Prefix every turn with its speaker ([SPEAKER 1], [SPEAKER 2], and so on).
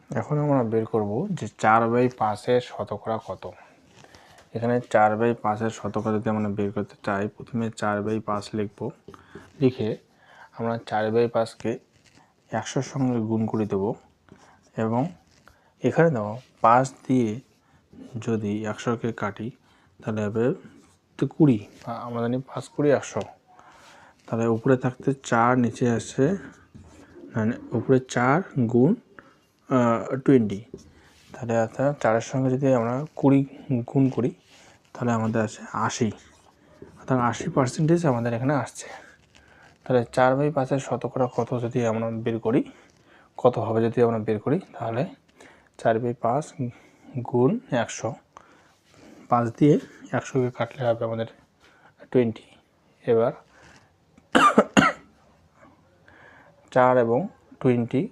[SPEAKER 1] এখন আমরা বের করব যে 4/5 শতকরা কত। এখানে 4/5 শতকরা যদি আমরা বের করতে চাই, প্রথমে 4/5 লিখব। লিখে আমরা 4/5কে 100-র সঙ্গে গুণ করে দেব এবং এখানে দেখো 5 দিয়ে যদি 100কে কাটি তাহলে হবে 20। আমরা জানি 5 20 100। তাহলে উপরে থাকতে 4, নিচে আসছে মানে উপরে 4 গুণ 20। তাহলে অর্থাৎ 4-এর সঙ্গে যদি আমরা 20 গুণ করি তাহলে আমাদের আসে 80। অর্থাৎ 80% আমাদের এখানে আসছে। তাহলে 4/5 শতকরা কত যদি আমরা বের করি, কত হবে যদি আমরা বের করি, তাহলে 4/5 গুণ 100, 5 দিয়ে 100কে কাটলে হবে আমাদের 20। এবার 4 এবং 20